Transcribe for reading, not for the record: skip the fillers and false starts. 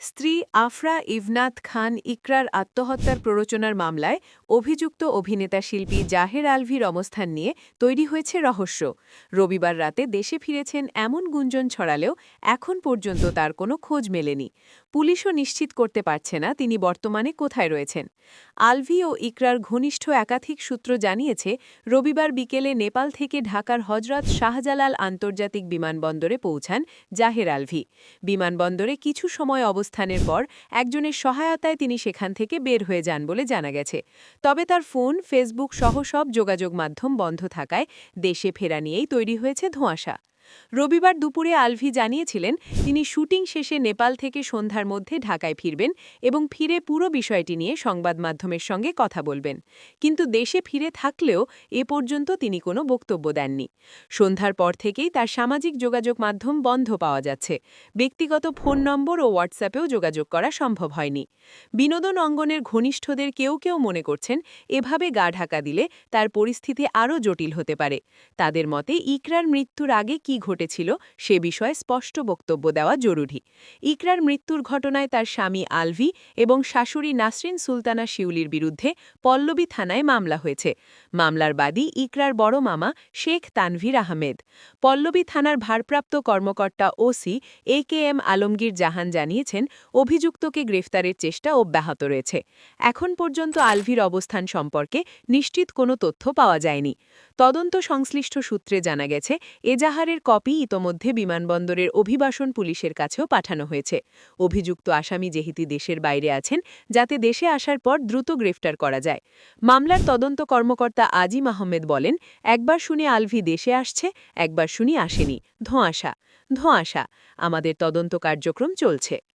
স্ত্রী আফরা ইভনাত খান ইকরার আত্মহত্যার প্ররোচনার মামলায় অভিযুক্ত অভিনেতা শিল্পী জাহের আলভির অবস্থান নিয়ে তৈরি হয়েছে রহস্য। রবিবার রাতে দেশে ফিরেছেন এমন গুঞ্জন ছড়ালেও এখন পর্যন্ত তার কোনো খোঁজ মেলেনি। পুলিশও নিশ্চিত করতে পারছে না তিনি বর্তমানে কোথায় রয়েছেন। আলভি ও ইকরার ঘনিষ্ঠ একাধিক সূত্র জানিয়েছে, রবিবার বিকেলে নেপাল থেকে ঢাকার হজরত শাহজালাল আন্তর্জাতিক বিমানবন্দরে পৌঁছান জাহের আলভি। বিমানবন্দরে কিছু সময় অবস্থানের পর একজনের সহায়তায় তিনি সেখান থেকে বের হয়ে যান বলে জানা গেছে। তবে তার ফোন, ফেসবুক সহ সব যোগাযোগ মাধ্যম বন্ধ থাকায় দেশে ফেরা নিয়েই তৈরি হয়েছে ধোঁয়াশা। রবিবার দুপুরে আলভি জানিয়েছিলেন তিনি শুটিং শেষে নেপাল থেকে সন্ধ্যার মধ্যে ঢাকায় ফিরবেন এবং ফিরে পুরো বিষয়টি নিয়ে সংবাদ মাধ্যমের সঙ্গে কথা বলবেন। কিন্তু দেশে ফিরে থাকলেও এ পর্যন্ত তিনি কোনো বক্তব্য দেননি। সন্ধ্যার পর থেকেই তার সামাজিক যোগাযোগ মাধ্যম বন্ধ পাওয়া যাচ্ছে। ব্যক্তিগত ফোন নম্বর ও হোয়াটসঅ্যাপেও যোগাযোগ করা সম্ভব হয়নি। বিনোদন অঙ্গনের ঘনিষ্ঠদের কেউ কেউ মনে করছেন, এভাবে গা ঢাকা দিলে তার পরিস্থিতি আরও জটিল হতে পারে। তাদের মতে ইকরার মৃত্যুর আগে কি ঘটেছিল সে বিষয়ে স্পষ্ট বক্তব্য দেওয়া জরুরি। ইকরার মৃত্যুর ঘটনায় তার স্বামী আলভি এবং শাশুড়ি নাসরিন সুলতানা শিউলির বিরুদ্ধে পল্লবী থানায় মামলা হয়েছে। মামলার বাদী ইকরার বড় মামা শেখ তানভীর আহমেদ। পল্লবী থানার ভারপ্রাপ্ত কর্মকর্তা ওসি AKM আলমগীর জাহান জানিয়েছেন, অভিযুক্তকে গ্রেফতারের চেষ্টা অব্যাহত রয়েছে। এখন পর্যন্ত আলভির অবস্থান সম্পর্কে নিশ্চিত কোনো তথ্য পাওয়া যায়নি। তদন্ত সংশ্লিষ্ট সূত্রে জানা গেছে, এজাহারের কপি ইতোমধ্যে বিমানবন্দরের অভিবাসন পুলিশের কাছেও পাঠানো হয়েছে। অভিযুক্ত আসামি যেহেতু দেশের বাইরে আছেন, যাতে দেশে আসার পর দ্রুত গ্রেফতার করা যায়। মামলার তদন্ত কর্মকর্তা আজিম আহমেদ বলেন, একবার শুনে আলভি দেশে আসছে, একবার শুনি আসেনি। ধোঁয়াশা। আমাদের তদন্ত কার্যক্রম চলছে।